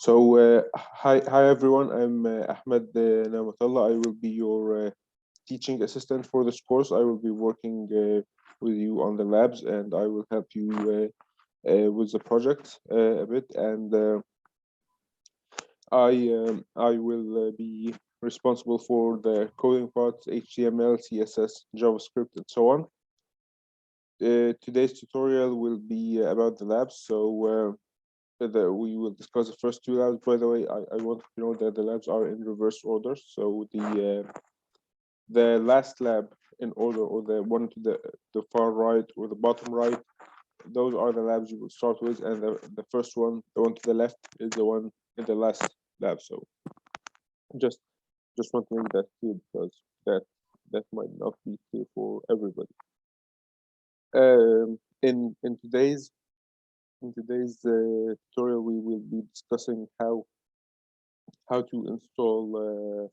Hi everyone. I'm Ahmed Namatullah. I will be your teaching assistant for this course. I will be working with you on the labs, and I will help you with the project a bit. And I will be responsible for the coding parts, HTML, CSS, JavaScript, and so on. Today's tutorial will be about the labs. We will discuss the first two labs. By the way, I want to know that the labs are in reverse order. So the last lab in order, or the one to the far right or the bottom right, those are the labs you will start with, and the first one, the one to the left, is the one in the last lab. So just want to make that clear, because that might not be clear for everybody. In today's tutorial, we will be discussing how to install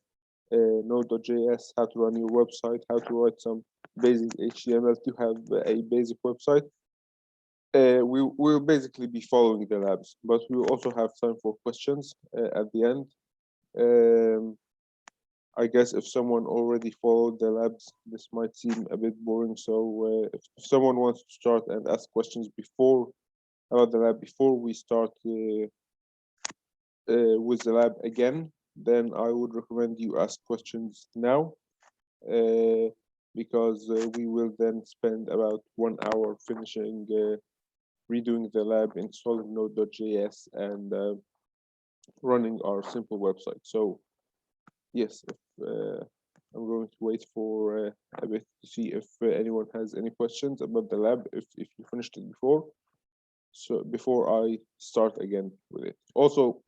Node.js, how to run your website, how to write some basic HTML to have a basic website. We will basically be following the labs, but we will also have time for questions at the end. I guess if someone already followed the labs, this might seem a bit boring. So if someone wants to start and ask questions about the lab before we start with the lab again, then I would recommend you ask questions now, because we will then spend about 1 hour finishing redoing the lab, installing Node.js, and running our simple website. So yes, I'm going to wait for a bit to see if anyone has any questions about the lab, if you finished it before. So before I start again with it. Also,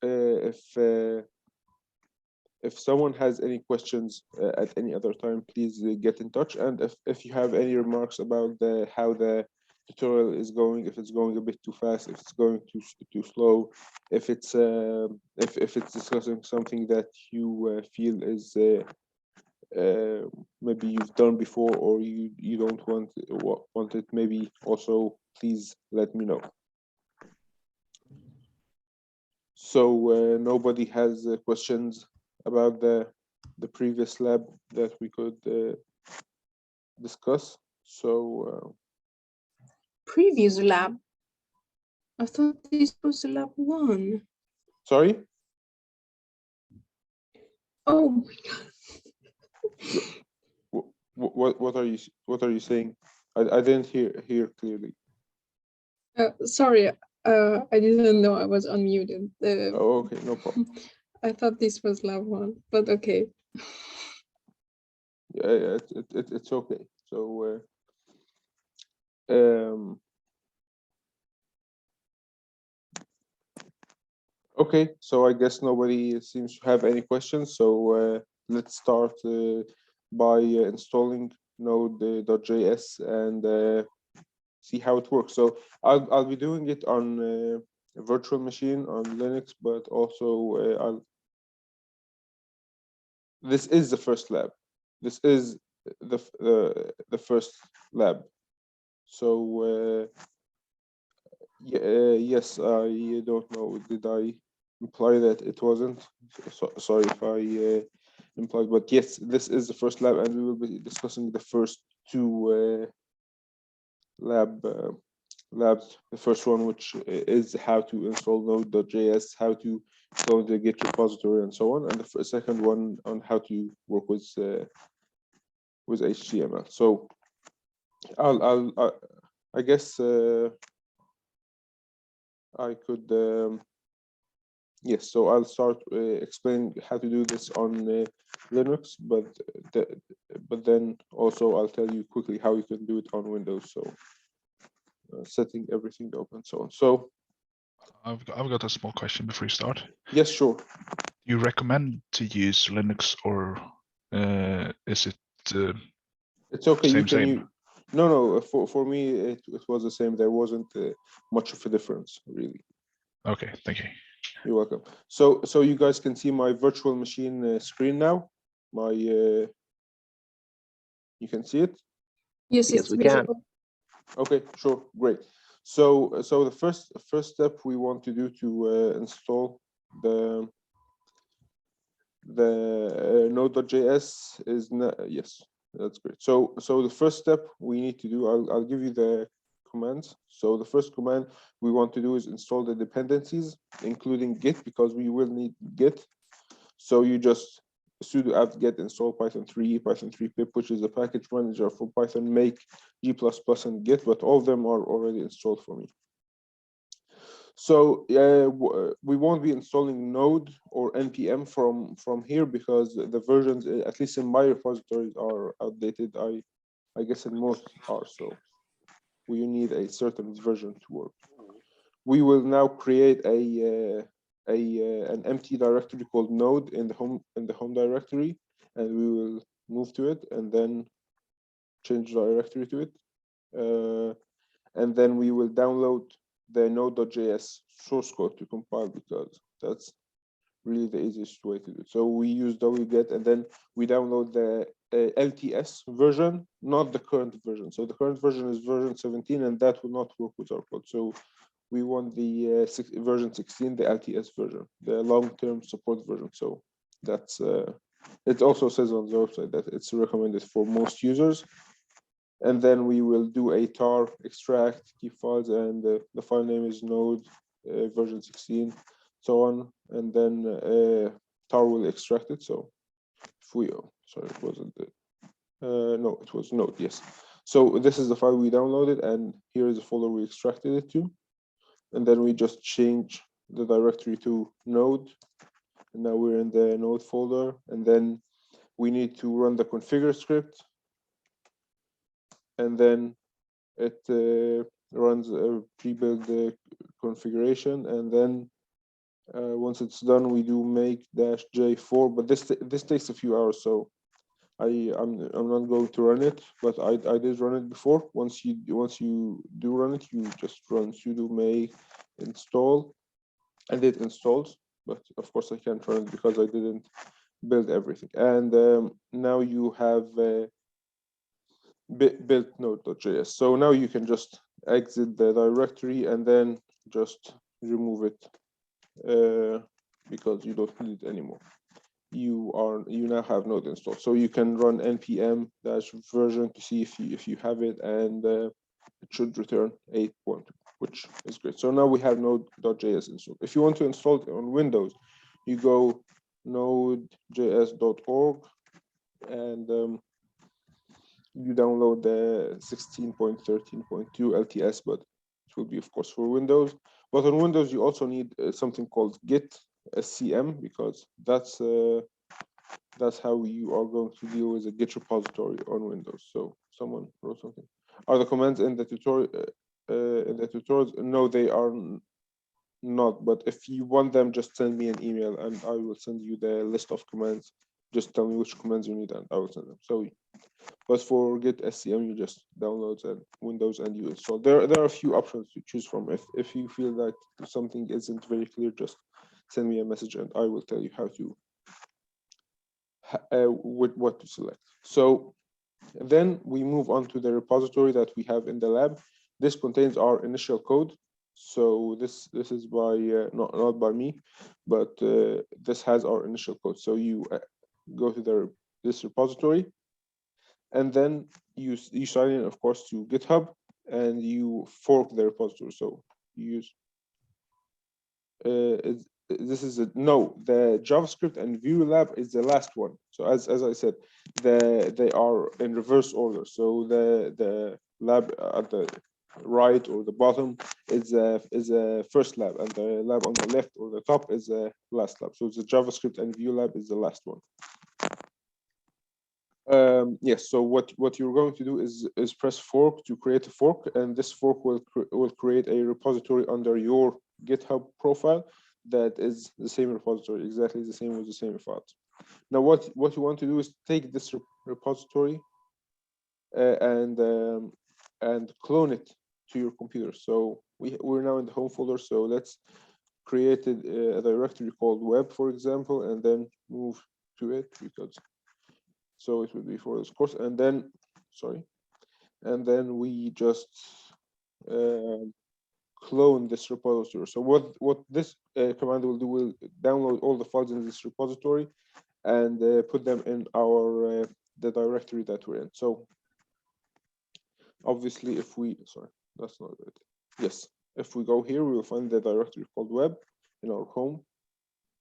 if someone has any questions at any other time, please get in touch. And if you have any remarks about how the tutorial is going, if it's going a bit too fast, if it's going too slow, if it's discussing something that you feel is maybe you've done before, or you don't want it, maybe also please let me know. So nobody has questions about the previous lab that we could discuss. So previous lab, I thought this was lab 1. Sorry? Oh my god. What are you saying? I didn't hear clearly. Sorry, I didn't know I was unmuted. Oh, okay, no problem. I thought this was lab 1, but okay. Yeah, it's okay. So okay, so I guess nobody seems to have any questions. So let's start by installing Node.js and see how it works. So I'll be doing it on a virtual machine on Linux, but also this is the first lab. This is the first lab. So yes, I don't know. Did I imply that it wasn't? Sorry if I implied, but yes, this is the first lab, and we will be discussing the first two labs. The first one, which is how to install Node.js, how to install the Git repository, and so on, and the second one on how to work with HTML. So I guess I could. Yes, so I'll start explaining how to do this on Linux, but then also I'll tell you quickly how you can do it on Windows. So setting everything up and so on. So I've got a small question before you start. Yes, sure. Do you recommend to use Linux, or is it it's okay? same? No. For me, it was the same. There wasn't much of a difference, really. Okay, thank you. You're welcome. So you guys can see my virtual machine screen now. You can see it? Yes, Yes, it's we visible. can. Okay, sure, great. So the first step we want to do to install the Node.js is yes, that's great. So the first step we need to do, I'll give you the commands. So the first command we want to do is install the dependencies, including Git, because we will need Git. So you just sudo apt get install python 3 pip, which is a package manager for Python, make g++ and Git, but all of them are already installed for me. So we won't be installing Node or npm from here because the versions, at least in my repositories, are outdated. I guess in most are. So we need a certain version to work. We will now create an empty directory called Node in the home directory, and we will move to it and then change the directory to it, and then we will download the Node.js source code to compile, because that's really the easiest way to do it. So we use wget, and then we download the LTS version, not the current version. So the current version is version 17, and that will not work with our code. So we want the version 16, the LTS version, the long-term support version. So that's it also says on the website that it's recommended for most users. And then we will do a tar extract, keep files, and the file name is node version 16, so on. And then tar will extract it. So if we, sorry, it wasn't the, no, it was node, yes. So this is the file we downloaded, and here is the folder we extracted it to. And then we just change the directory to node. And now we're in the node folder, and then we need to run the configure script. And then it runs a pre-built configuration, and then once it's done, we do make -j4. But this takes a few hours, so I'm not going to run it. But I did run it before. Once you do run it, you just run sudo make install, and it installs. But of course, I can't run it because I didn't build everything. And now you have built Node.js. So now you can just exit the directory and then just remove it because you don't need it anymore. You now have Node installed, so you can run npm-version to see if you have it, and it should return 8.2, which is great. So now we have Node.js installed. If you want to install it on Windows, you go nodejs.org, and you download the 16.13.2 LTS, but it will be, of course, for Windows. But on Windows, you also need something called Git SCM, because that's how you are going to deal with a Git repository on Windows. So someone wrote something. Are the commands in the tutorial? No, they are not. But if you want them, just send me an email, and I will send you the list of commands. Just tell me which commands you need, and I will send them. So, but for Git SCM, you just download and Windows and you install. There are a few options to choose from. If you feel that something isn't very clear, just send me a message, and I will tell you how to what to select. So then we move on to the repository that we have in the lab. This contains our initial code. So this is by not by me, but this has our initial code. So you go to this repository, and then you sign in, of course, to GitHub, and you fork the repository. So you use the JavaScript and Vue lab is the last one. So as I said, they are in reverse order. So the lab at the right or the bottom is a first lab, and the lab on the left or the top is the last lab. So the JavaScript and Vue lab is the last one. Yes. So what you're going to do is press fork to create a fork, and this fork will create a repository under your GitHub profile that is the same repository, exactly the same with the same files. Now, what you want to do is take this repository and clone it to your computer. So we're now in the home folder. So let's create a directory called web, for example, and then move to it, because so it would be for this course. And then, sorry, and then we just clone this repository. So what this command will do will download all the files in this repository and put them in our the directory that we're in. So obviously, if we that's not it. Yes, if we go here, we will find the directory called web in our home,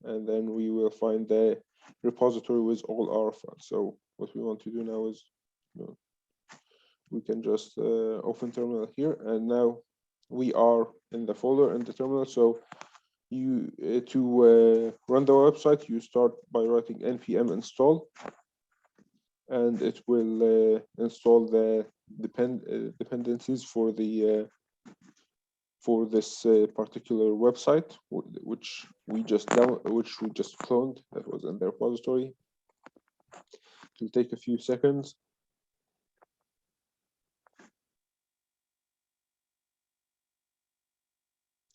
and then we will find the repository with all our files. So what we want to do now is, we can just open terminal here, and now we are in the folder in the terminal. So you to run the website, you start by writing npm install, and it will install the dependencies for the for this particular website, which we just cloned, that was in the repository. It will take a few seconds.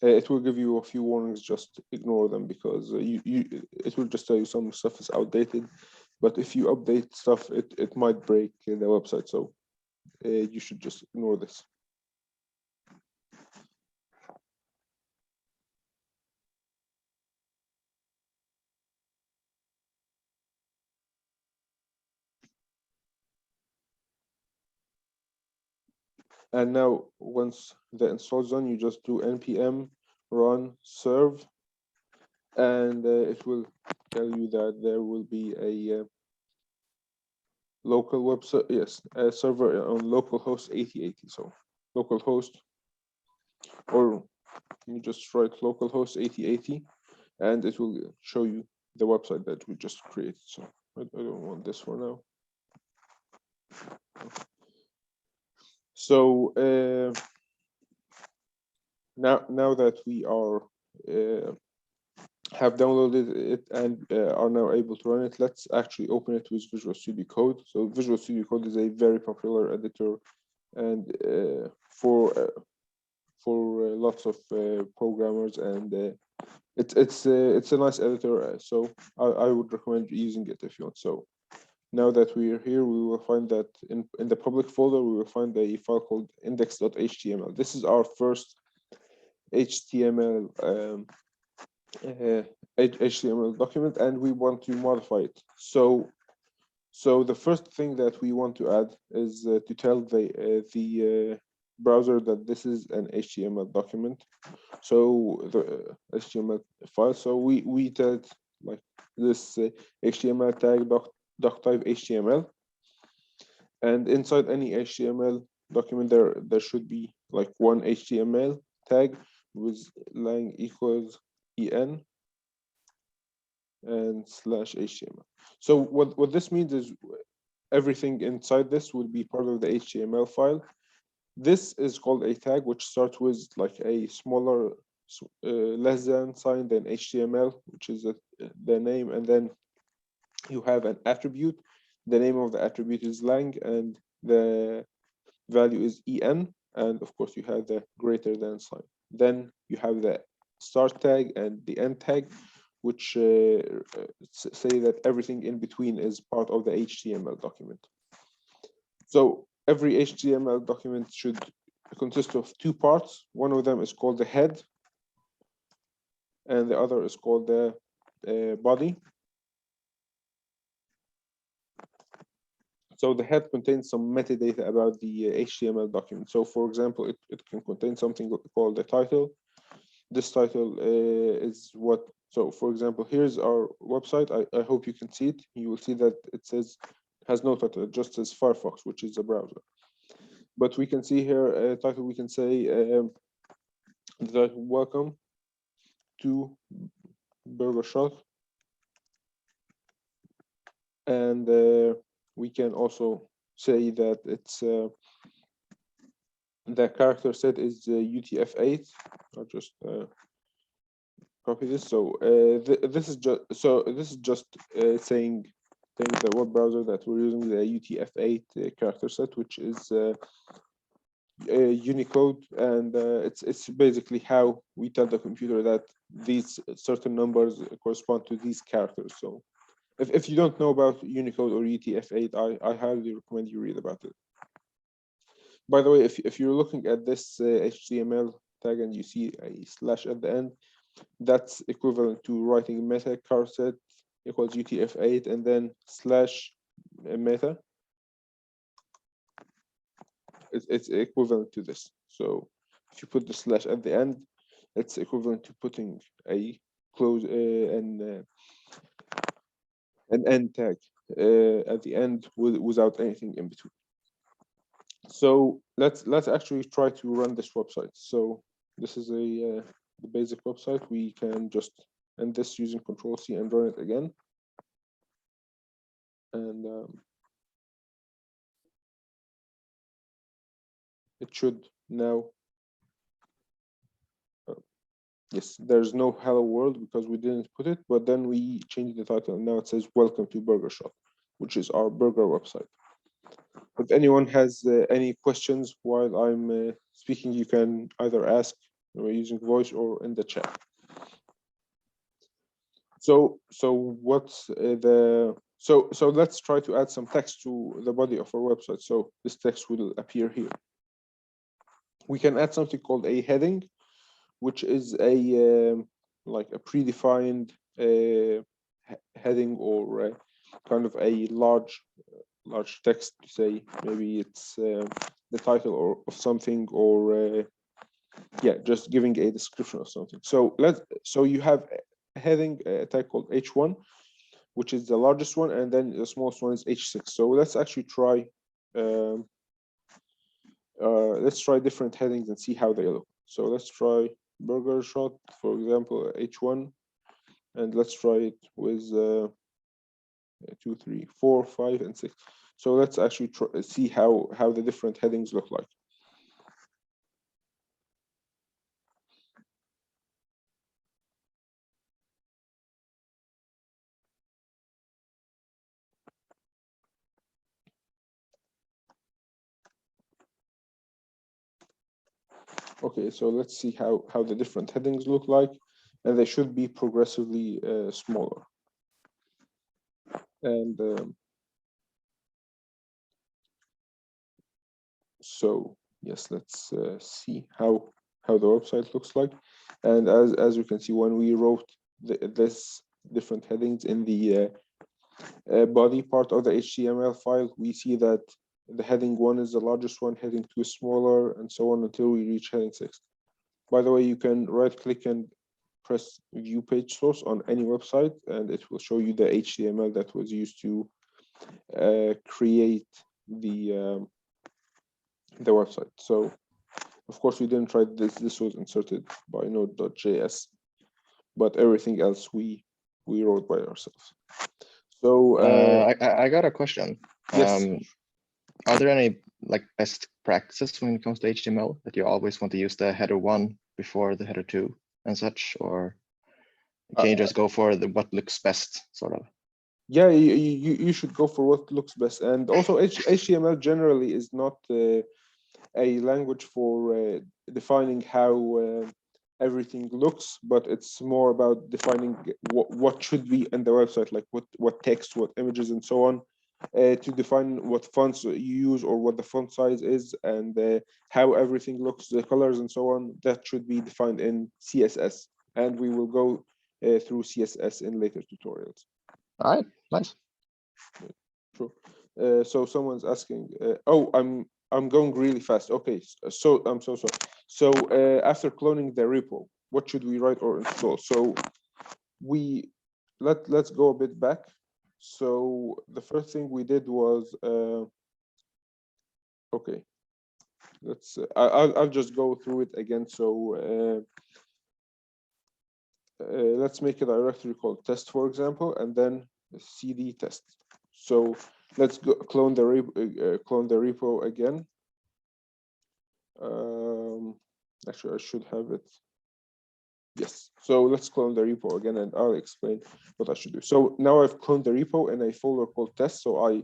It will give you a few warnings, just ignore them, because it will just tell you some stuff is outdated, but if you update stuff, it might break the website, so you should just ignore this. And now, once the install is done, you just do npm run serve, and it will tell you that there will be a local website, yes, a server on localhost 8080. So localhost, or you just write localhost 8080, and it will show you the website that we just created. So I don't want this for now. So now that we are have downloaded it and are now able to run it, let's actually open it with Visual Studio Code. So Visual Studio Code is a very popular editor, and for lots of programmers, and it's a nice editor. So I would recommend using it if you want. So now that we are here, we will find that in the public folder, we will find a file called index.html. This is our first HTML HTML document, and we want to modify it. So the first thing that we want to add is to tell the browser that this is an HTML document. So the HTML file. So we tell it like this HTML tag doc type HTML, and inside any HTML document there should be like one HTML tag with lang equals en and /HTML. So what this means is everything inside this will be part of the HTML file. This is called a tag, which starts with like a smaller less than sign than HTML, which is the name, and then you have an attribute. The name of the attribute is lang, and the value is en, and of course you have the greater than sign. Then you have the start tag and the end tag, which say that everything in between is part of the HTML document. So every HTML document should consist of two parts. One of them is called the head, and the other is called the body. So the head contains some metadata about the HTML document. So for example, it can contain something called the title. This title is what, so for example, here's our website. I hope you can see it. You will see that it has no title, it just says Firefox, which is a browser. But we can see here a title, we can say that welcome to Burger Shot. And we can also say that it's the character set is UTF-8. I'll just copy this. So this is just saying the web browser that we're using the UTF-8 character set, which is Unicode, and it's basically how we tell the computer that these certain numbers correspond to these characters. So if you don't know about Unicode or UTF-8, I highly recommend you read about it. By the way, if you're looking at this HTML tag and you see a slash at the end, that's equivalent to writing meta char set equals UTF-8 and then slash meta. It's equivalent to this. So if you put the slash at the end, it's equivalent to putting a close an end tag at the end without anything in between. So let's actually try to run this website. So this is the basic website. We can just end this using Control-C and run it again. And it should now. Yes, there's no hello world because we didn't put it, but then we changed the title and now it says welcome to Burger Shop, which is our burger website. If anyone has any questions while I'm speaking, you can either ask using voice or in the chat. So what's so let's try to add some text to the body of our website. So this text will appear here. We can add something called a heading, which is a like a predefined heading or kind of a large text to say maybe it's the title or of something or yeah, just giving a description of something. So you have a heading tag called H1, which is the largest one, and then the smallest one is H6. So let's actually try let's try different headings and see how they look. So let's try burger shot, for example, H1, and let's try it with 2, 3, 4, 5, and 6. So let's actually see how the different headings look like. Okay, so let's see how the different headings look like, and they should be progressively smaller. And so yes, let's see how the website looks like. And as you can see, when we wrote this different headings in the body part of the HTML file, we see that the heading 1 is the largest one, heading 2 is smaller, and so on until we reach heading 6. By the way, you can right click and press view page source on any website, and it will show you the HTML that was used to create the website. So of course we didn't try this. This was inserted by Node.js, but everything else we wrote by ourselves. So I got a question. Yes. Are there any like best practices when it comes to HTML that you always want to use the header 1 before the header 2 and such, or can you just go for what looks best, sort of? Yeah, you should go for what looks best. And also HTML generally is not a language for defining how everything looks, but it's more about defining what should be in the website, like what text, what images, and so on, to define what fonts you use or what the font size is, and how everything looks, the colors and so on. That should be defined in CSS, and we will go through CSS in later tutorials. All right, nice. Sure. So someone's asking, oh, I'm going really fast. Okay, so I'm so sorry. So after cloning the repo, what should we write or install? So let's go a bit back. So the first thing we did was okay. I'll just go through it again. So let's make a directory called test, for example, and then cd test. So let's go clone the repo again. Actually, I should have it. Yes. So let's clone the repo again, and I'll explain what I should do. So now I've cloned the repo in a folder called test. So I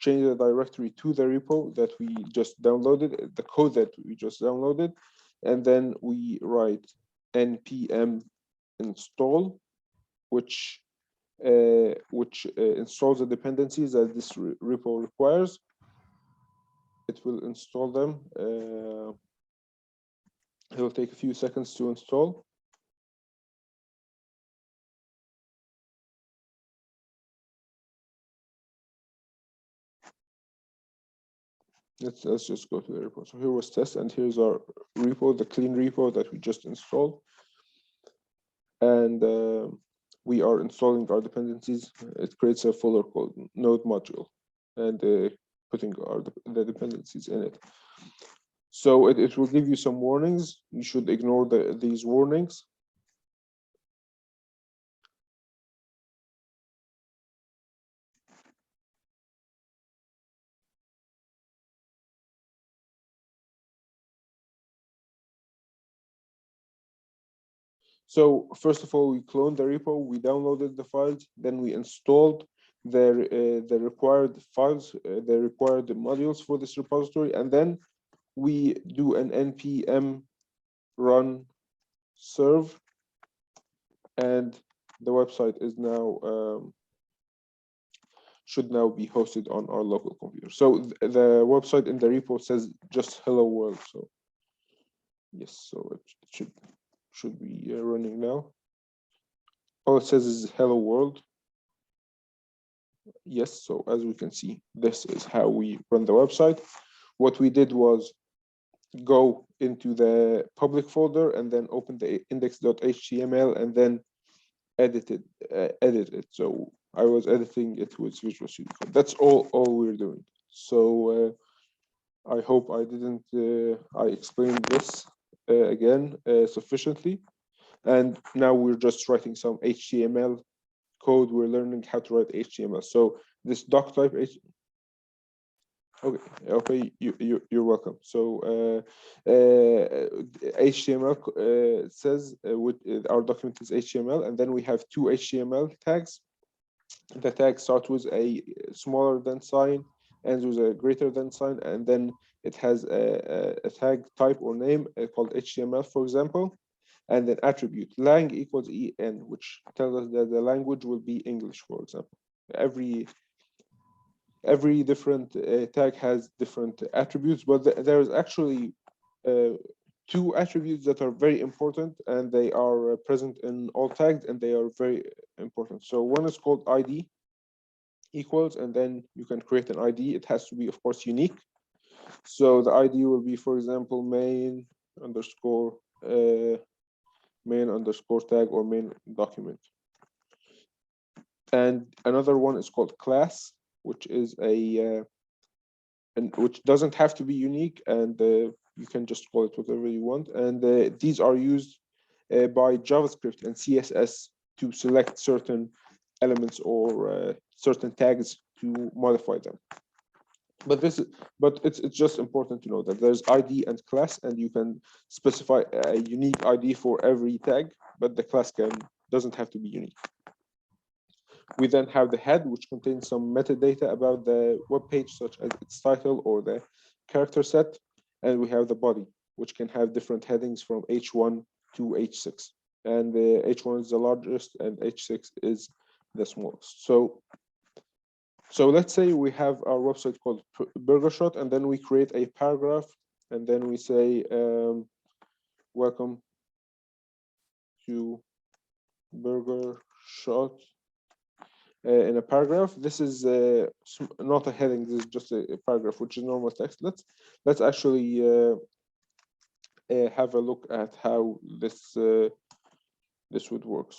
change the directory to the repo that we just downloaded, the code that we just downloaded, and then we write npm install, which installs the dependencies that this repo requires. It will install them. It will take a few seconds to install. Let's just go to the repo. So here was test, and here's our repo, the clean repo that we just installed. And we are installing our dependencies. It creates a folder called node module, and putting the dependencies in it. So it will give you some warnings. You should ignore these warnings. So first of all, we cloned the repo, we downloaded the files, then we installed the required files, the required modules for this repository, and then we do an npm run serve, and the website is now should now be hosted on our local computer. So the website in the repo says just hello world. So yes, so it should be running now. All it says is hello world. Yes, so as we can see, this is how we run the website. What we did was go into the public folder and then open the index.html and then edit it. So I was editing it with Visual Studio Code. That's all we're doing. So I hope I didn't I explained this again sufficiently. And now we're just writing some HTML code. We're learning how to write HTML. So this doc type okay, you're welcome. So HTML says our document is HTML, and then we have two HTML tags. The tag starts with a smaller than sign, ends with a greater than sign, and then it has a tag type or name called HTML, for example, and then attribute lang equals en, which tells us that the language will be English, for example. Every different tag has different attributes, but there's actually two attributes that are very important, and they are present in all tags, and they are very important. So one is called ID equals, and then you can create an ID. It has to be, of course, unique. So the ID will be, for example, main underscore tag or main document. And another one is called class, which is and which doesn't have to be unique, and you can just call it whatever you want. And these are used by JavaScript and CSS to select certain elements or certain tags to modify them. But it's just important to know that there's ID and class, and you can specify a unique ID for every tag, but the class doesn't have to be unique. We then have the head, which contains some metadata about the web page, such as its title or the character set. And we have the body, which can have different headings from H1 to H6. And the H1 is the largest and H6 is the smallest. So let's say we have our website called Burger Shot, and then we create a paragraph, and then we say, welcome to Burger Shot. In a paragraph, this is not a heading. This is just a paragraph, which is normal text. Let's actually have a look at how this would work.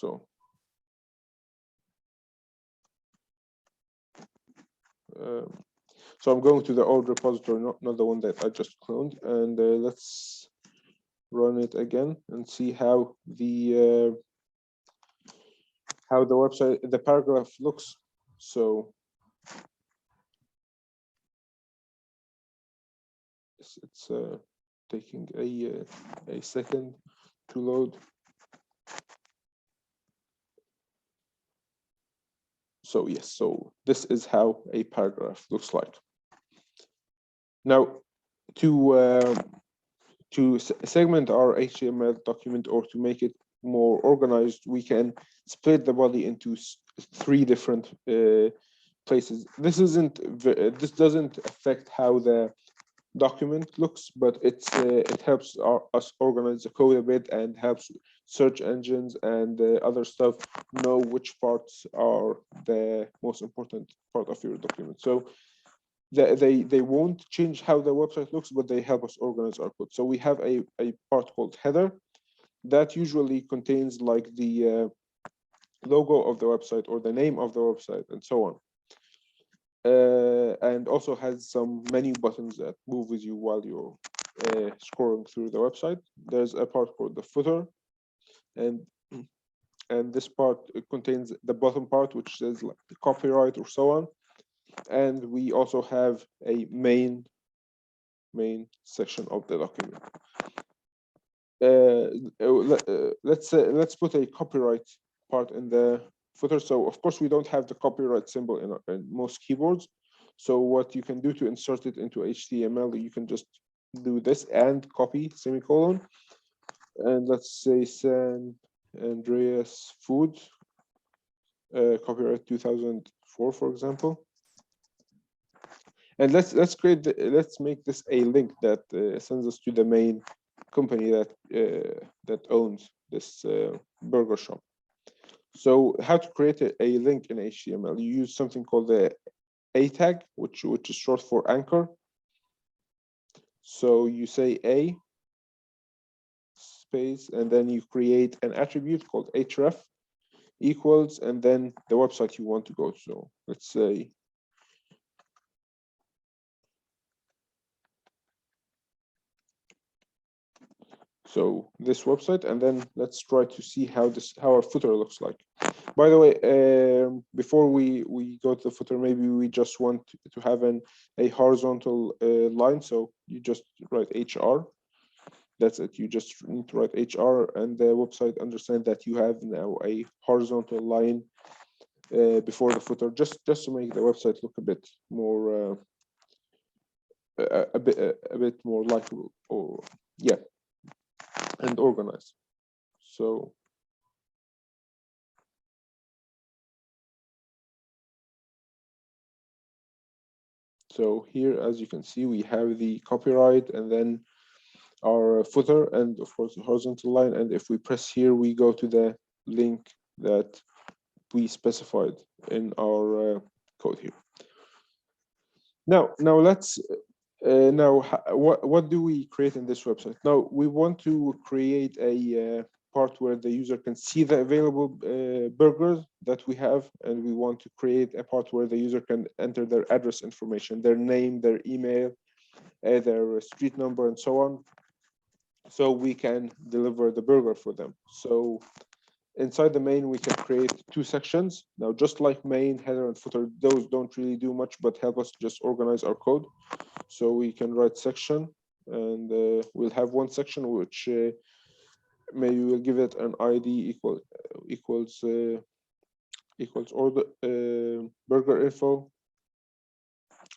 So I'm going to the old repository, not the one that I just cloned, and let's run it again and see how the website, the paragraph looks. So it's taking a second to load. So yes, so this is how a paragraph looks like. Now, to segment our HTML document, or to make it more organized, we can split the body into three different places. This doesn't affect how the document looks, but it helps us organize the code a bit and helps search engines and other stuff know which parts are the most important part of your document. So they won't change how the website looks, but they help us organize our code. So we have a part called header that usually contains like the logo of the website or the name of the website and so on. And also has some menu buttons that move with you while you're scrolling through the website. There's a part called the footer, and this part contains the bottom part, which says like the copyright or so on. And we also have a main section of the document. Let's put a copyright part in the footer. So of course we don't have the copyright symbol in most keyboards. So what you can do to insert it into HTML, you can just do this and copy semicolon. And let's say San Andreas Food, copyright 2004, for example. And let's make this a link that sends us to the main company that owns this burger shop. So how to create a link in HTML? You use something called the A tag, which is short for anchor. So you say A space, and then you create an attribute called href equals, and then the website you want to go to. So let's say so this website, and then let's try to see how our footer looks like. By the way, before we go to the footer, maybe we just want to have a horizontal line. So you just write HR. That's it. You just need to write HR, and the website understands that you have now a horizontal line before the footer, just to make the website look a bit more a bit more likable, or yeah, and organized. So here, as you can see, we have the copyright and then our footer and of course the horizontal line. And if we press here, we go to the link that we specified in our code here. Now let's what do we create in this website? Now we want to create a part where the user can see the available burgers that we have, and we want to create a part where the user can enter their address information, their name, their email, their street number, and so on, so we can deliver the burger for them. So inside the main, we can create two sections. Now, just like main, header, and footer, those don't really do much, but help us just organize our code. So we can write section, and we'll have one section which maybe we'll give it an ID equals order burger info,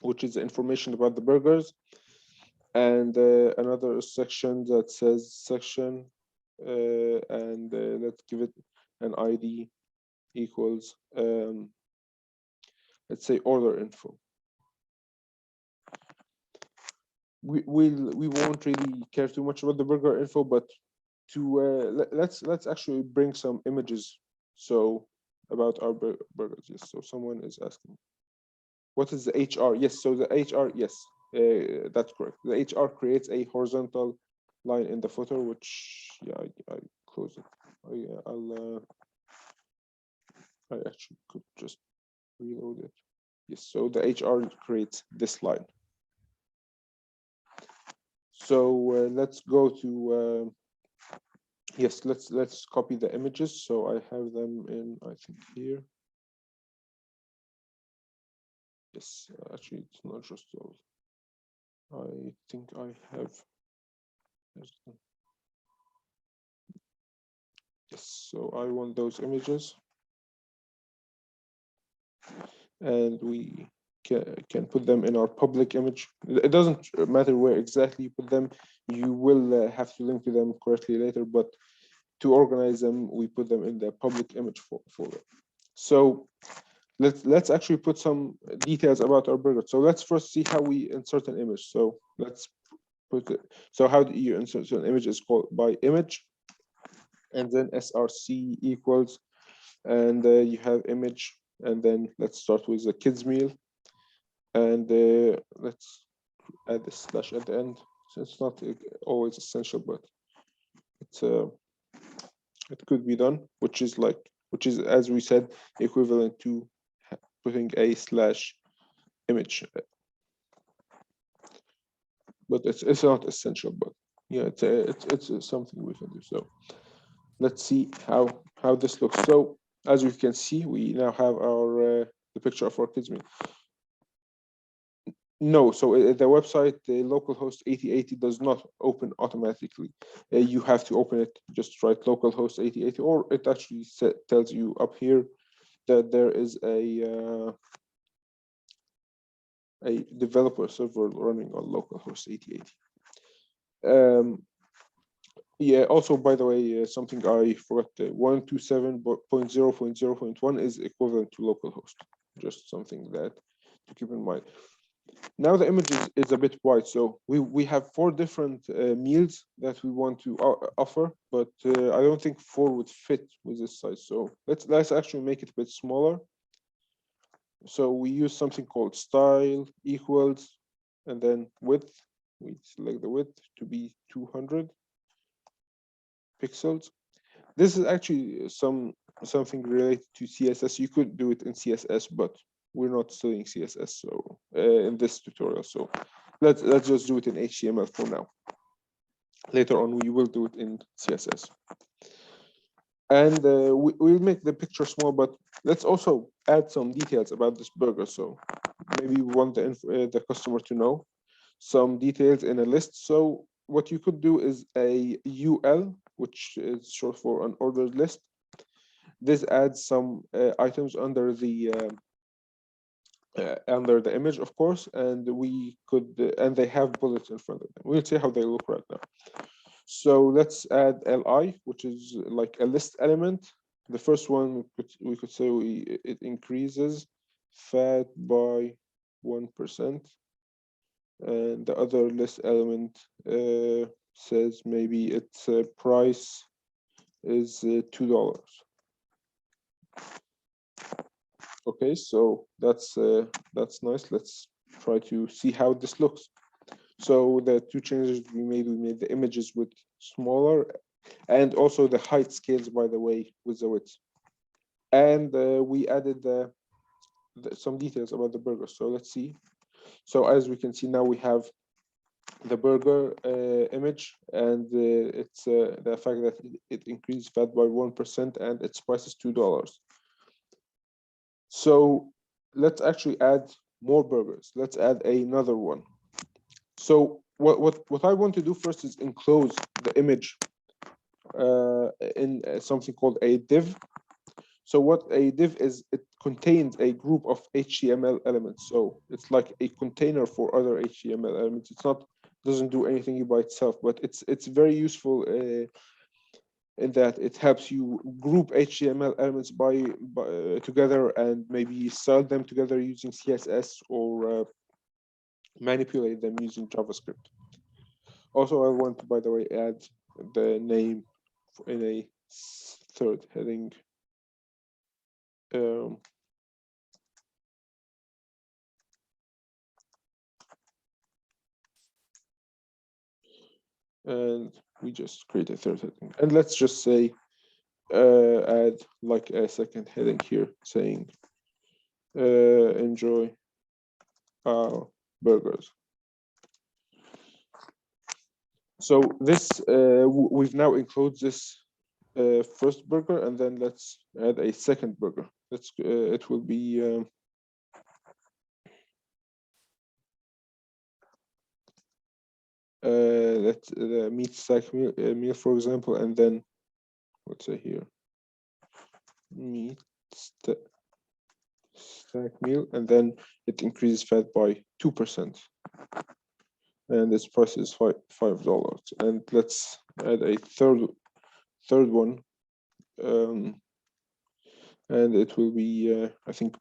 which is the information about the burgers, and another section that says section, and let's give it an ID equals let's say order info. We won't really care too much about the burger info, but to let's actually bring some images so about our burgers. Yes, so someone is asking, what is the HR? Yes, so the HR, yes, that's correct. The HR creates a horizontal line in the footer, which yeah, I close it. I actually could just reload it. Yes, so the HR creates this line. So let's go to yes, let's copy the images. So I have them in, I think, here. Yes, actually it's not just those. I think I have. Yes, so I want those images, and we can put them in our public image. It doesn't matter where exactly you put them. You will have to link to them correctly later, but to organize them, we put them in the public image folder. So let's actually put some details about our burger. So let's first see how we insert an image. So let's put it. So how do you insert an image? Is called by image, and then src equals, and you have image, and then let's start with the kids meal, and let's add this slash at the end. So it's not always essential, but it's it could be done, which is as we said equivalent to putting a slash image, but it's not essential, but yeah, it's something we can do. So let's see how this looks. So as you can see, we now have our the picture of our kids meal. No, so the website, the localhost 8080 does not open automatically. You have to open it, just write localhost 8080, or it actually tells you up here that there is a developer server running on localhost 8080. Yeah, also, by the way, something I forgot, 127.0.0.1 is equivalent to localhost, just something that to keep in mind. Now the image is a bit wide, so we have 4 different meals that we want to offer, but I don't think 4 would fit with this size. So let's actually make it a bit smaller. So we use something called style equals, and then width. We select the width to be 200 pixels. This is actually something related to CSS. You could do it in CSS, but we're not studying CSS so in this tutorial. So let's just do it in HTML for now. Later on, we will do it in CSS. And we'll make the picture small, but let's also add some details about this burger. So maybe we want the customer to know some details in a list. So what you could do is a UL, which is short for an ordered list. This adds some items under the image, of course, and we could, and they have bullets in front of them. We'll see how they look right now. So let's add li, which is like a list element. The first one we could say it increases fat by 1%, and the other list element says maybe its price is $2. Okay, so that's nice. Let's try to see how this looks. So the 2 changes we made the images with smaller, and also the height scales, by the way, with the width. And we added some details about the burger. So let's see. So as we can see now, we have the burger image, and it's the fact that it increased fat by 1% and its price is $2. So let's actually add more burgers. Let's add another one. So what I want to do first is enclose the image in something called a div. So what a div is, it contains a group of HTML elements. So it's like a container for other HTML elements. It's not, doesn't do anything by itself, but it's very useful in that it helps you group HTML elements by together and maybe style them together using CSS or manipulate them using JavaScript. Also, I want to, by the way, add the name in a 3rd heading. And we just create a 3rd heading. And let's just say, add like a 2nd heading here saying, enjoy our burgers. So this, we've now included this first burger, and then let's add a 2nd burger. It will be let's the meat stack meal, for example, and then let's say here meat stack meal, and then it increases fat by 2%, and its price is $5. And let's add a third one. and it will be I think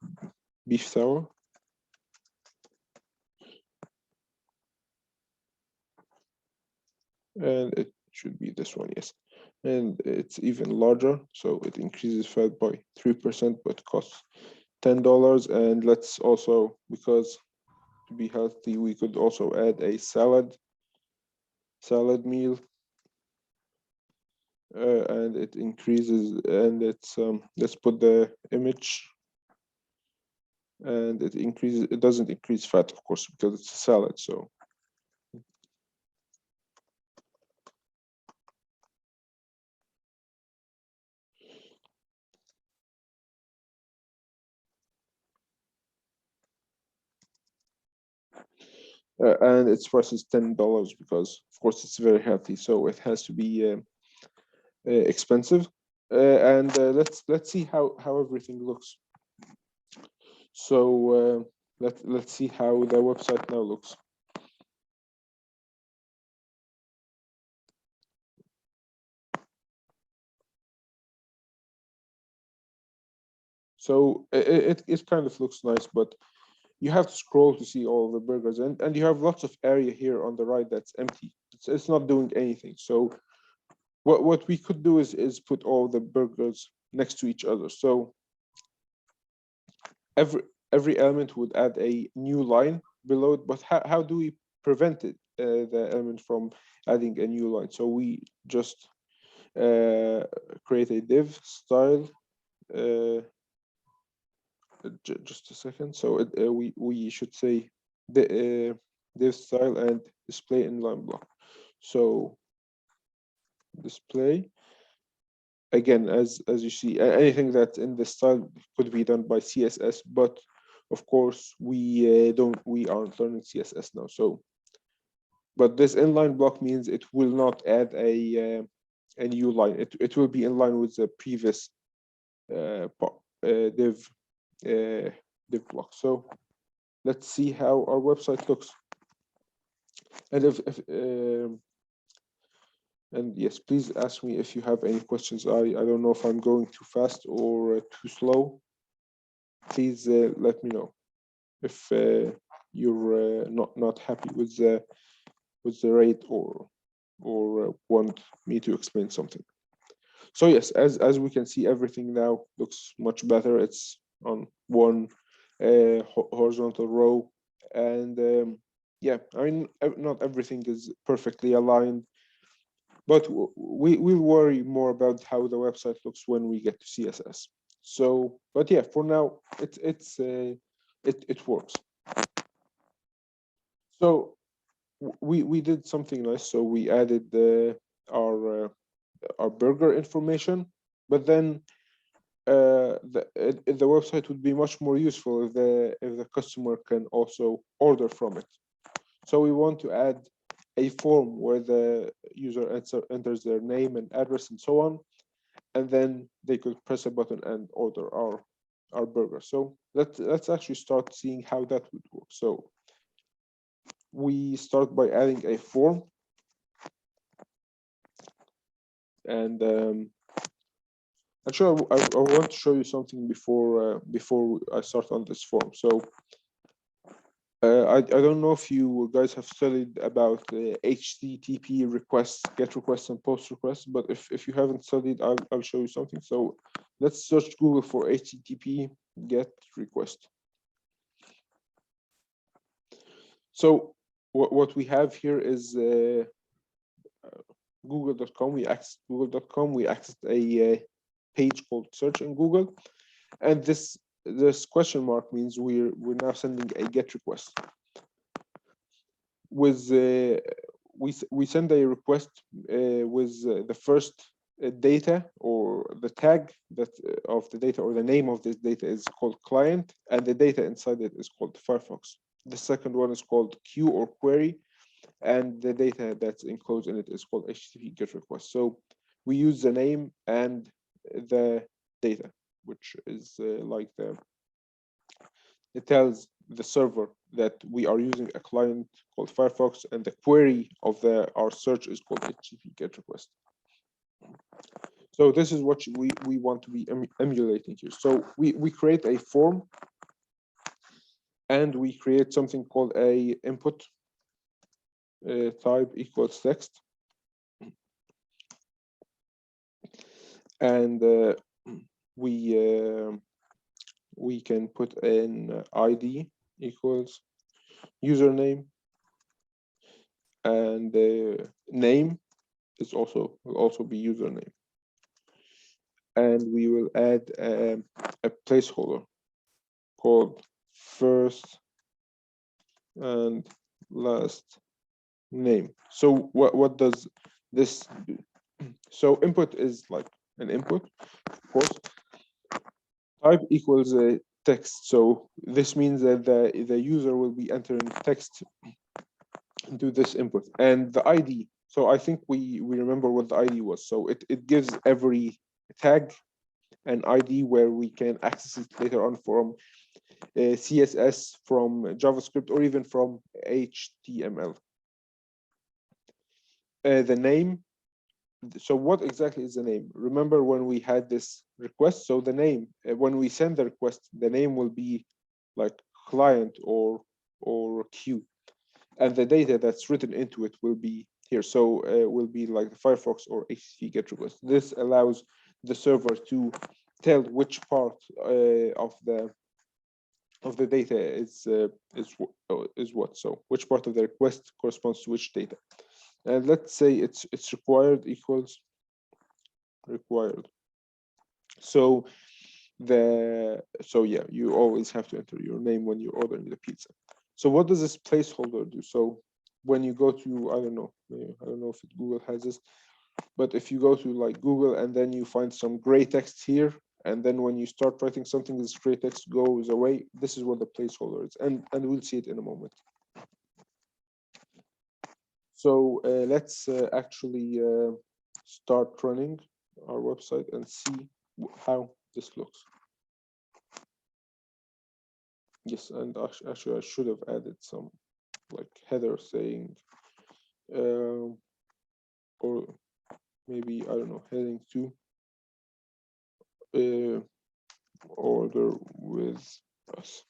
beef sour. And it should be this one, yes. And it's even larger, so it increases fat by 3%, but costs $10. And let's also, because to be healthy, we could also add a salad meal, and it increases, and it's let's put the image, and it increases. It doesn't increase fat, of course, because it's a salad. So and its price is $10 because, of course, it's very healthy. So it has to be expensive. And let's see how everything looks. So let's see how the website now looks. So it kind of looks nice, but you have to scroll to see all the burgers, and you have lots of area here on the right that's empty. It's not doing anything. So what we could do is put all the burgers next to each other. So every element would add a new line below it, but how do we prevent it, the element from adding a new line? So we just create a div style. Just a second. So we should say the div style and display inline block. So display, again, as you see, anything that's in the style could be done by CSS, but of course we aren't learning CSS now. So, but this inline block means it will not add a new line. It will be in line with the previous div block. So let's see how our website looks. And and yes, please ask me if you have any questions. I don't know if I'm going too fast or too slow. Please let me know if you're not happy with the rate or want me to explain something. So yes, as we can see, everything now looks much better. It's on one horizontal row, and yeah, I mean, not everything is perfectly aligned, but we'll worry more about how the website looks when we get to CSS. So, but yeah, for now, it works. So we did something nice. So we added our burger information, but then the website would be much more useful if the customer can also order from it. So we want to add a form where the user enters their name and address and so on, and then they could press a button and order our burger. So let's actually start seeing how that would work. So we start by adding a form, and actually I want to show you something before I start on this form. So I don't know if you guys have studied about HTTP requests, GET requests, and POST requests, but if you haven't studied, I'll show you something. So let's search Google for HTTP GET request. So what we have here is google.com. We access google.com. We access a page called search in Google, and this question mark means we're now sending a GET request. With we send a request with the first data or the tag that of the data, or the name of this data is called client, and the data inside it is called Firefox. The second one is called queue or query, and the data that's enclosed in it is called HTTP GET request. So we use the name and the data, which is like it tells the server that we are using a client called Firefox, and the query of our search is called HTTP GET request. So this is what we want to be emulating here. So we create a form, and we create something called a input type equals text, and we can put an ID equals username, and name is will also be username, and we will add a placeholder called first and last name. So what does this do? So input is like an input, of course. Type equals a text. So this means that the user will be entering text into this input, and the ID. So I think we remember what the ID was. So it gives every tag an ID where we can access it later on from CSS, from JavaScript, or even from HTML. The name. So what exactly is the name? Remember when we had this request? So the name, when we send the request, the name will be like client or queue, and the data that's written into it will be here. So will be like the Firefox or HTTP GET request. This allows the server to tell which part of the data is what. So which part of the request corresponds to which data. And let's say it's required equals required. So yeah, you always have to enter your name when you're ordering the pizza. So what does this placeholder do? So when you go to, I don't know if Google has this, but if you go to like Google and then you find some gray text here, and then when you start writing something, this gray text goes away. This is what the placeholder is, and we'll see it in a moment. So let's actually start running our website and see how this looks. Yes, and actually I should have added some like header saying, or maybe, I don't know, heading to order with us.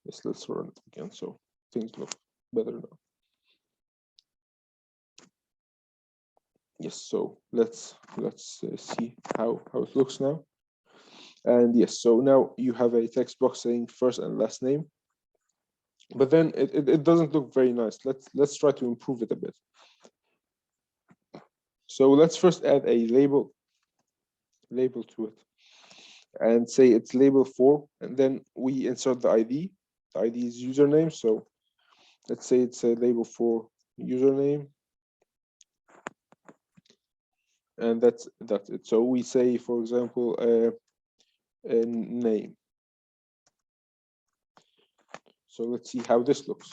Yes, let's run it again so things look better now. Yes, so let's see how it looks now. And yes, so now you have a text box saying first and last name, but then it doesn't look very nice. Let's try to improve it a bit. So let's first add a label to it and say it's label 4, and then we insert the ID. The ID is username, so let's say it's a label 4 username, and that's it. So we say, for example, a name. So let's see how this looks,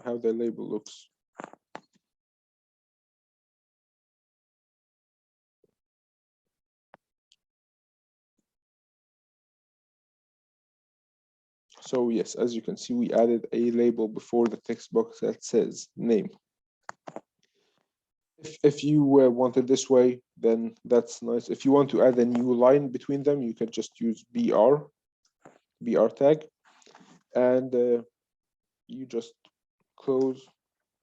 how the label looks. So yes, as you can see, we added a label before the text box that says name. If you want it this way, then that's nice. If you want to add a new line between them, you can just use BR tag, and you just close,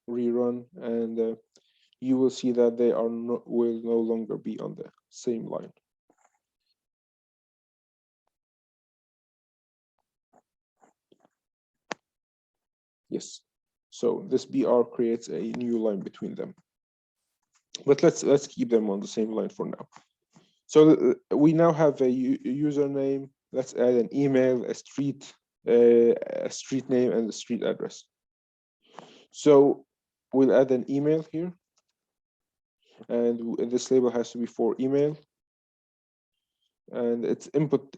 rerun, and you will see that they will no longer be on the same line. Yes, so this BR creates a new line between them, but let's keep them on the same line for now. So we now have a username. Let's add an email, a street name, and a street address. So we'll add an email here, and this label has to be for email, and it's input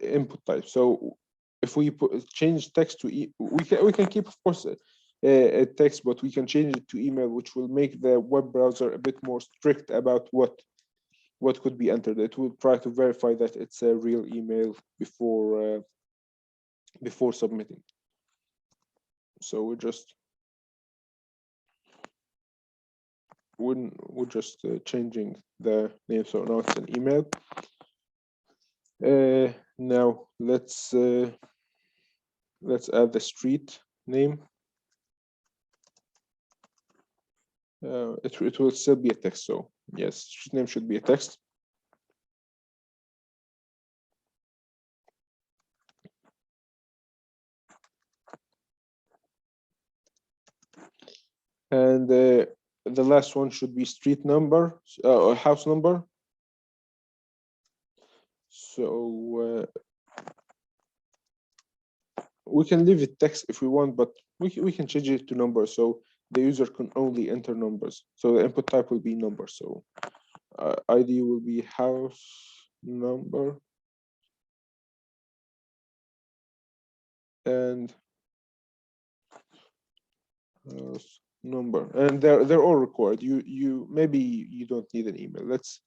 type. So if we change text to we can keep, of course, a text, but we can change it to email, which will make the web browser a bit more strict about what could be entered. It will try to verify that it's a real email before submitting. So we just we're just changing the name, so now it's an email. Now let's add the street name. It will still be a text, so yes, street name should be a text. And the last one should be street number or house number. So we can leave it text if we want, but we can change it to numbers, so the user can only enter numbers. So the input type will be number. So ID will be house number, and house number, and they're all required. You maybe you don't need an email. Let's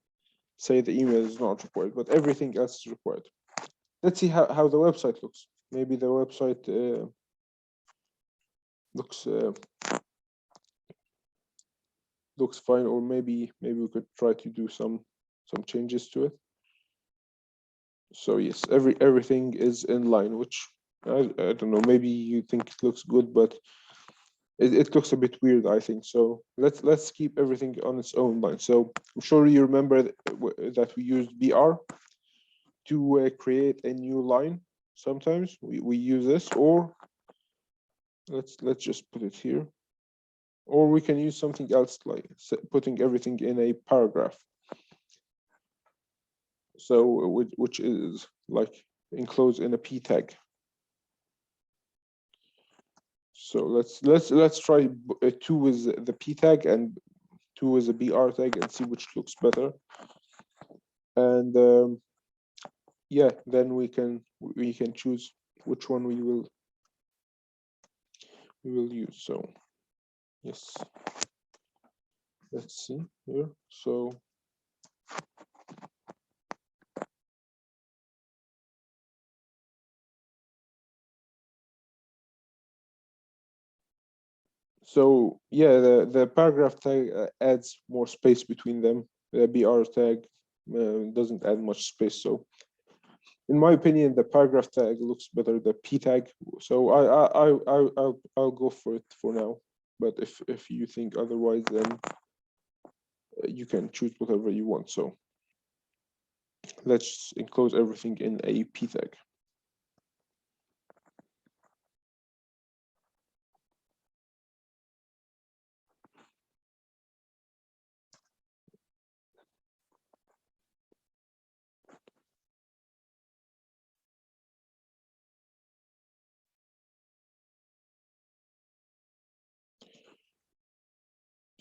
say the email is not required, but everything else is required. Let's see how the website looks. Maybe the website looks fine, or maybe we could try to do some changes to it. So yes, everything is in line, which I don't know, maybe you think it looks good, but it looks a bit weird, I think. So let's keep everything on its own line. So I'm sure you remember that we used BR to create a new line. Sometimes we use this, or let's just put it here, or we can use something else, like putting everything in a paragraph. So which is like enclosed in a p tag. So let's try 2 with the p tag and 2 with the br tag and see which looks better. And yeah, then we can choose which one we will use. So yes, let's see here. So yeah, the paragraph tag adds more space between them. The BR tag doesn't add much space. So in my opinion, the paragraph tag looks better, the p tag. So I'll go for it for now. But if you think otherwise, then you can choose whatever you want. So let's enclose everything in a p tag.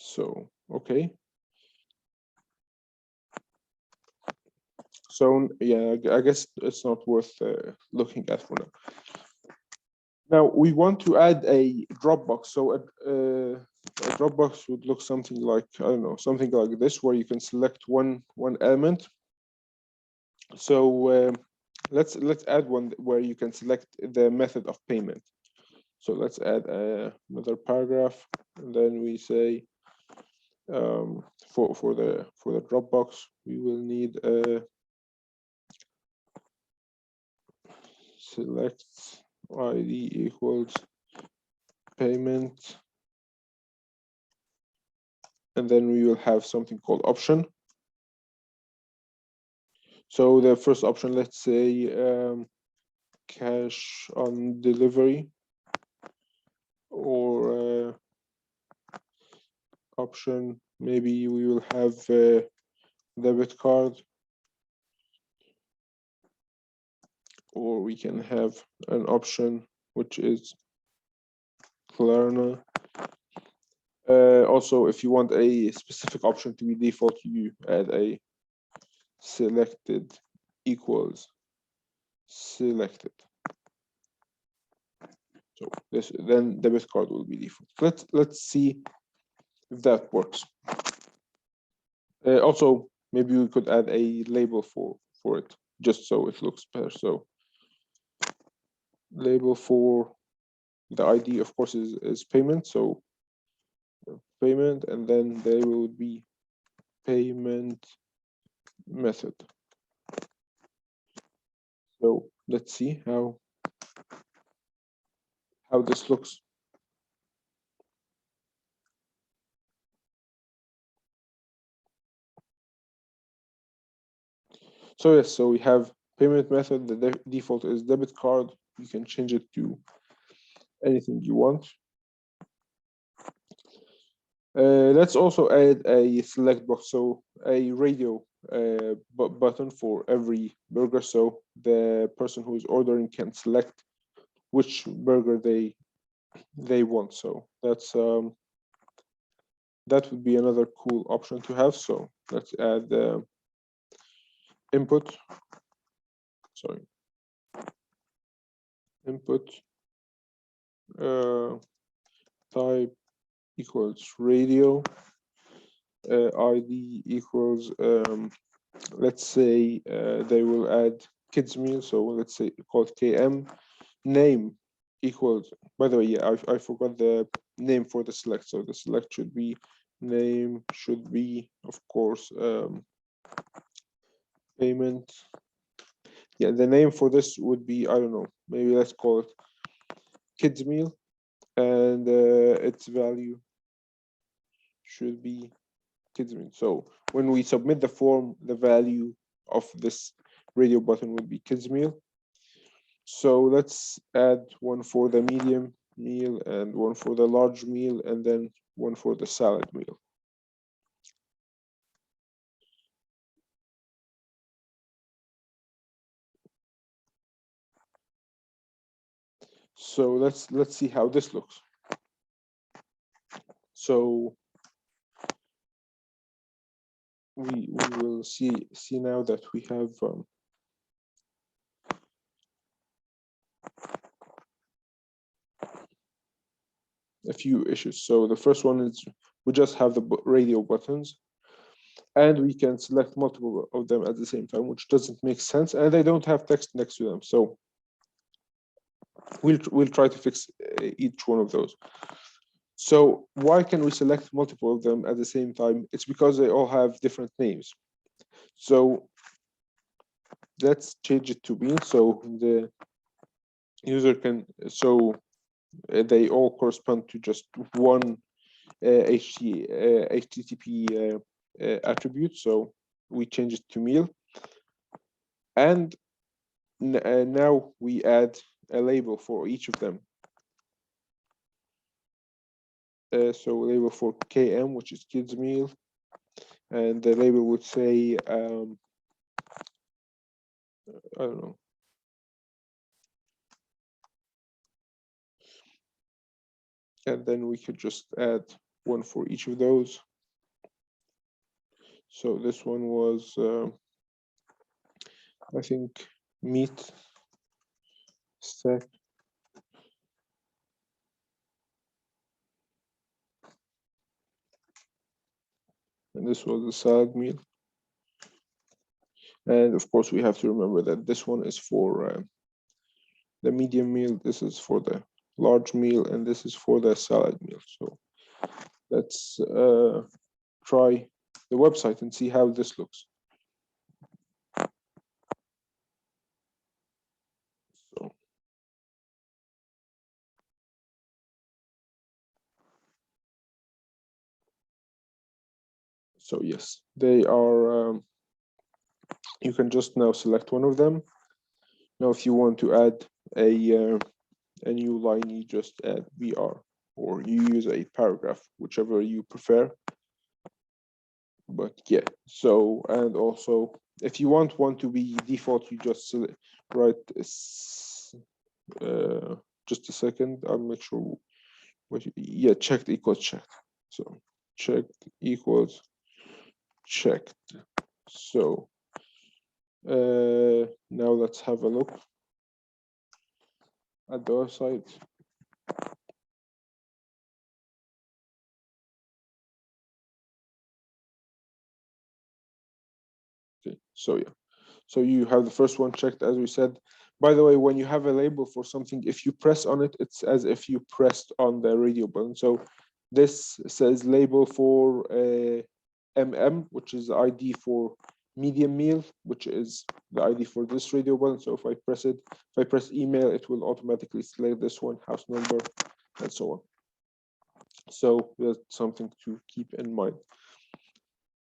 So okay. So yeah, I guess it's not worth looking at for now. Now we want to add a Dropbox. So a Dropbox would look something like, I don't know, something like this, where you can select one element. So let's add one where you can select the method of payment. So let's add another paragraph, and then we say for the Dropbox we will need a select ID equals payment, and then we will have something called option. So the first option, let's say cash on delivery, or option, maybe we will have debit card, or we can have an option which is Klarna. Also, if you want a specific option to be default, you add a selected equals selected. So this, then debit card will be default. Let's see if that works. Also, maybe we could add a label for it, just so it looks better. So label for the ID, of course, is payment. So payment, and then there will be payment method. So let's see how this looks. So yes, so we have payment method. The default is debit card. You can change it to anything you want. Let's also add a select box, so a radio button for every burger, so the person who is ordering can select which burger they want. So that's that would be another cool option to have. So let's add input. Sorry, input type equals radio, ID equals let's say they will add kids meal, so let's say called KM. Name equals, by the way, yeah, I forgot the name for the select, so the select should be name, should be of course payment. Yeah, the name for this would be, I don't know, maybe let's call it kids meal, and its value should be kids meal. So when we submit the form, the value of this radio button would be kids meal. So let's add one for the medium meal and one for the large meal, and then one for the salad meal. So let's see how this looks. So we will see now that we have a few issues. So the first one is we just have the radio buttons, and we can select multiple of them at the same time, which doesn't make sense, and they don't have text next to them. So we'll try to fix each one of those. So why can we select multiple of them at the same time? It's because they all have different names. So let's change it to bean, so the user can, so they all correspond to just one HTTP attribute. So we change it to meal, and now we add a label for each of them. So label for KM, which is kids meal, and the label would say I don't know, and then we could just add one for each of those. So this one was I think meat stack, and this was the salad meal. And of course we have to remember that this one is for the medium meal, this is for the large meal, and this is for the salad meal. So let's try the website and see how this looks. So yes, they are, you can just now select one of them. Now, if you want to add a new line, you just add VR, or you use a paragraph, whichever you prefer. But yeah, so, and also if you want one to be default, you just write just a second, I'll make sure what yeah, checked equals checked. So checked equals checked. So now let's have a look at the website. Okay, so yeah, so you have the first one checked, as we said. By the way, when you have a label for something, if you press on it, it's as if you pressed on the radio button. So This says label for MM, which is the ID for medium meal, which is the ID for this radio button. So if I press it, if I press email, it will automatically select this one, house number, and so on. So that's something to keep in mind.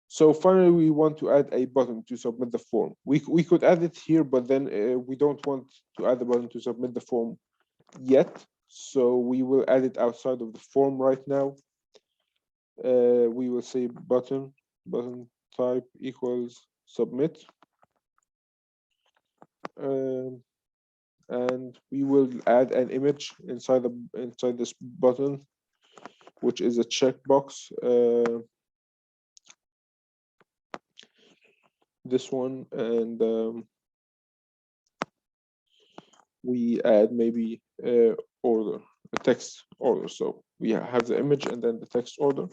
So finally, we want to add a button to submit the form. We could add it here, but then we don't want to add the button to submit the form yet. So we will add it outside of the form right now. We will say button type equals submit. And we will add an image inside this button, which is a checkbox. This one, and we add maybe order, a text order. So we have the image and then the text order.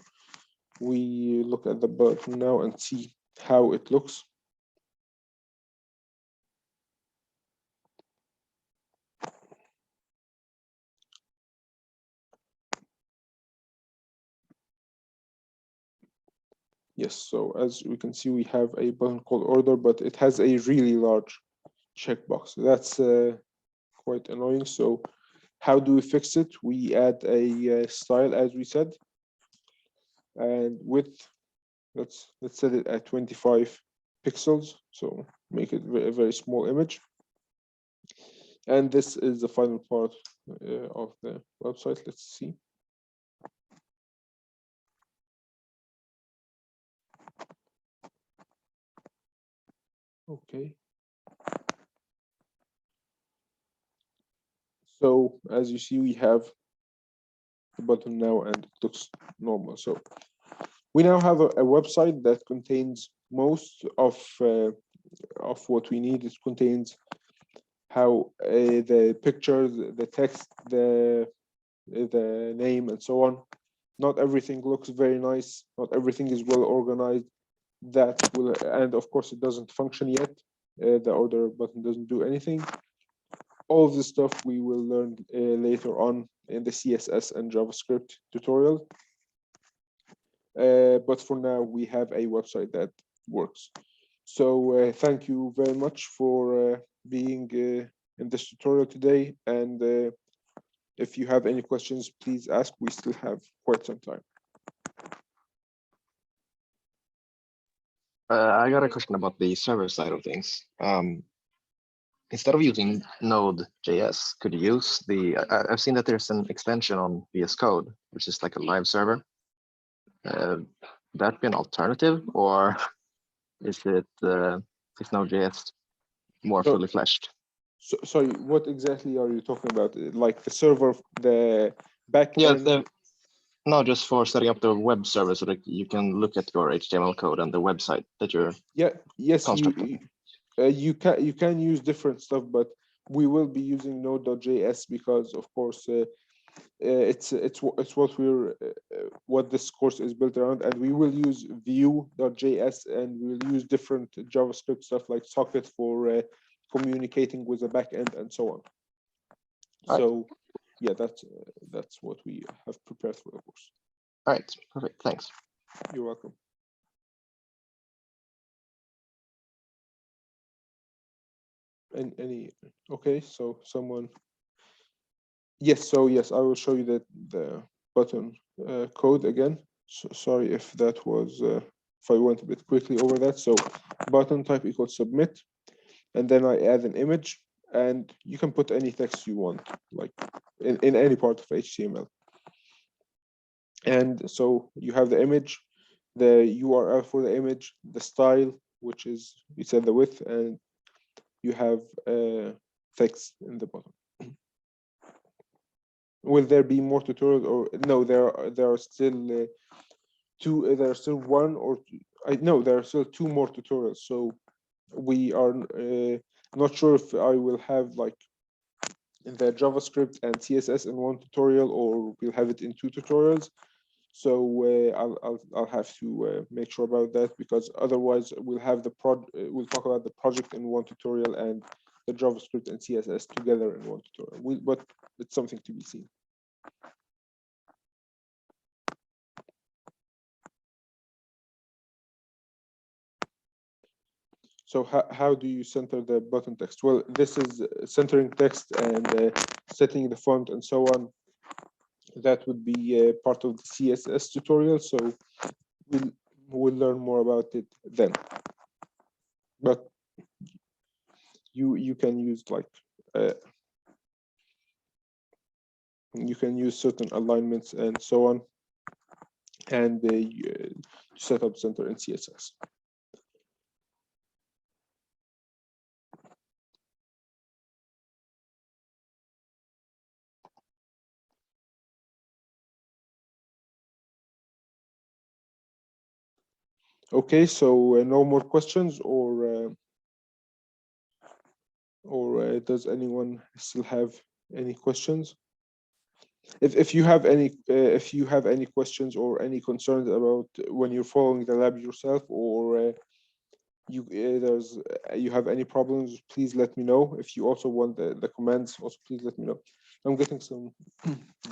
We look at the button now and see how it looks. Yes, so as we can see, we have a button called order, but it has a really large checkbox. That's quite annoying. So how do we fix it? We add a style, as we said, and width, let's set it at 25 pixels. So make it a very small image. And this is the final part of the website. Let's see. Okay. So as you see, we have the button now and it looks normal. So we now have a website that contains most of what we need. It contains how the pictures, the text, the name, and so on. Not everything looks very nice. Not everything is well organized. That will, and of course, it doesn't function yet. The order button doesn't do anything. All of this stuff we will learn later on in the CSS and JavaScript tutorial. But for now, we have a website that works. So thank you very much for being in this tutorial today. And if you have any questions, please ask. We still have quite some time. I got a question about the server side of things. Instead of using Node.js, could you use I've seen that there's an extension on VS Code, which is like a live server. Would that be an alternative, or is Node.js more fully fleshed? So, sorry, what exactly are you talking about? Like the server, the backend? Yeah, no, just for setting up the web server so that you can look at your HTML code and the website that you're constructing. You can use different stuff, but we will be using Node.js because, of course, it's what this course is built around, and we will use Vue.js, and we'll use different JavaScript stuff like socket for communicating with the backend and so on. So, yeah, that's what we have prepared for the course. All right, perfect. Thanks. You're welcome. Okay, so someone. Yes, so yes, I will show you the button code again. So sorry if that was if I went a bit quickly over that. So button type equals submit, and then I add an image, and you can put any text you want, like in any part of HTML. And so you have the image, the URL for the image, the style, which is, we said the width, and you have text in the bottom. Will there be more tutorials, or no? There are still two. There are still one or no. There are still two more tutorials. So we are not sure if I will have like the JavaScript and CSS in one tutorial, or we'll have it in two tutorials. So I'll have to make sure about that, because otherwise we'll have we'll talk about the project in one tutorial and the JavaScript and CSS together in one tutorial. But it's something to be seen. So how do you center the button text? Well, this is centering text and setting the font and so on. That would be part of the CSS tutorial. So we'll learn more about it then. But you can use like you can use certain alignments and so on, and set up center in CSS. Okay, so no more questions, or does anyone still have any questions? If you have any questions or any concerns about when you're following the lab yourself, or you have any problems, please let me know. If you also want the comments, also please let me know. I'm getting some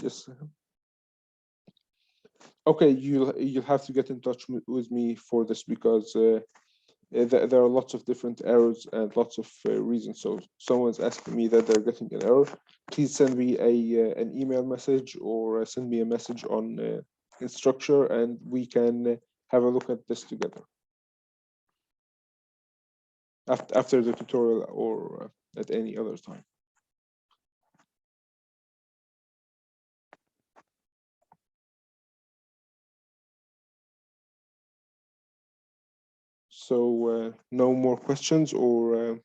just okay. You'll have to get in touch with me for this, because there are lots of different errors and lots of reasons. So someone's asking me that they're getting an error. Please send me an email message, or send me a message on Instructure, and we can have a look at this together after the tutorial, or at any other time. So no more questions, or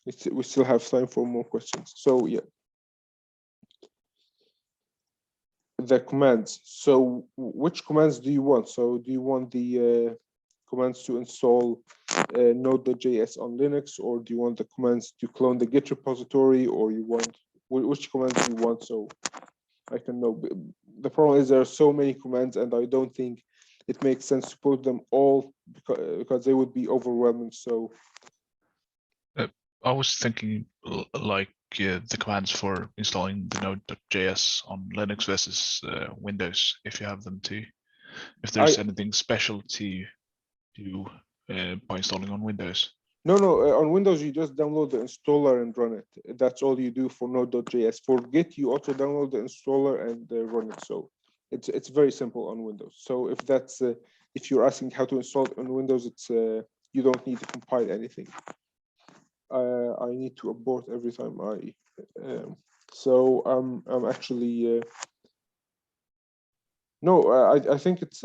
we still have time for more questions. So yeah, the commands. So which commands do you want? So do you want the commands to install Node.js on Linux, or do you want the commands to clone the Git repository, or you want which commands do you want? So I can know. The problem is there are so many commands, and I don't think it makes sense to put them all, because they would be overwhelming. So I was thinking like the commands for installing the Node.js on Linux versus Windows, if you have them too. If there's anything special to do by installing on Windows. No, on Windows, you just download the installer and run it. That's all you do for Node.js. For Git, you also download the installer and run it. So it's very simple on Windows. So if you're asking how to install it on Windows, it's you don't need to compile anything. I need to abort every time so I'm actually no, I think it's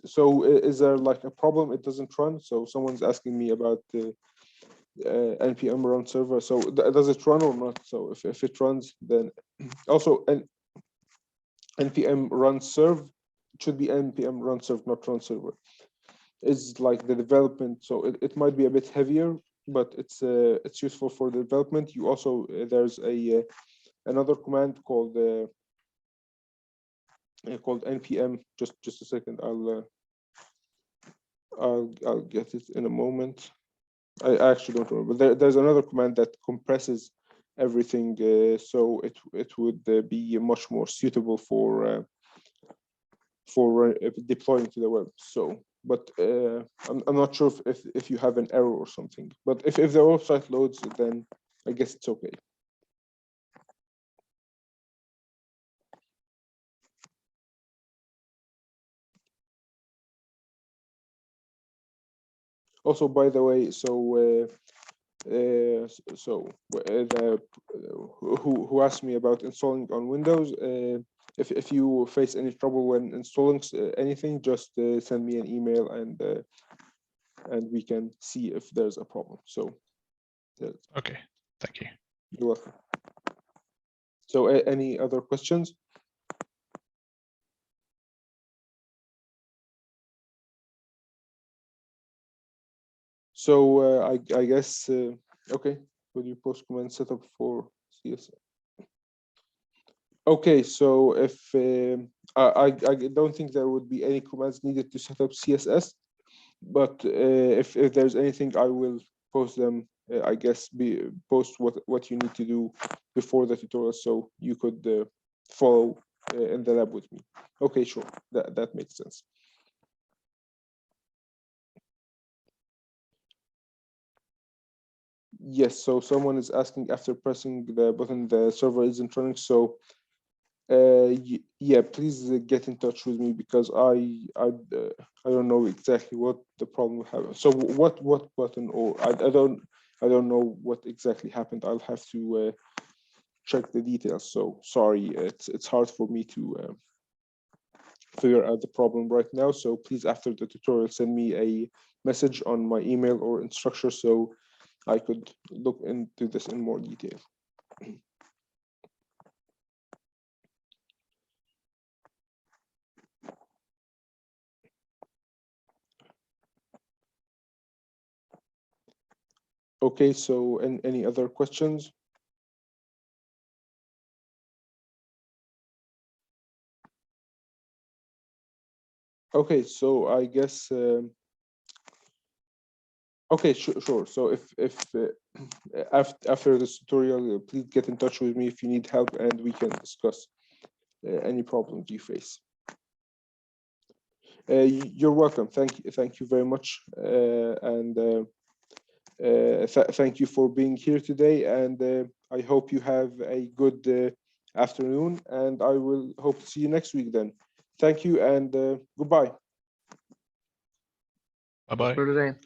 so is there like a problem? It doesn't run. So someone's asking me about the npm run server. So does it run or not? So if it runs, then also npm run serve, it should be npm run serve, not run server. Is like the development. So it might be a bit heavier, but it's useful for the development. You also there's another command called npm. Just a second. I'll get it in a moment. I actually don't remember. There's another command that compresses everything, so it would be much more suitable for deploying to the web. So, but I'm not sure if you have an error or something. But if the website loads, then I guess it's okay. Also, by the way, so who asked me about installing on Windows? If you face any trouble when installing anything, just send me an email, and we can see if there's a problem. So okay, thank you. You're welcome. So any other questions? So I guess okay. Will you post command setup for CSS? Okay, so if I don't think there would be any commands needed to set up CSS, but if there's anything, I will post them. I guess post what you need to do before the tutorial, so you could follow in the lab with me. Okay, sure, that makes sense. Yes, so someone is asking after pressing the button, the server isn't running. So yeah, please get in touch with me because I don't know exactly what the problem happened. So what button, or I don't know what exactly happened. I'll have to check the details. So sorry, it's hard for me to figure out the problem right now. So please, after the tutorial, send me a message on my email or instructor so I could look into this in more detail. Okay, so any other questions? Okay, so I guess okay, sure. So if after this tutorial, please get in touch with me if you need help, and we can discuss any problems you face. You're welcome. Thank you very much, and thank you for being here today. And I hope you have a good afternoon, and I will hope to see you next week then. Thank you, and goodbye. Bye bye. For today.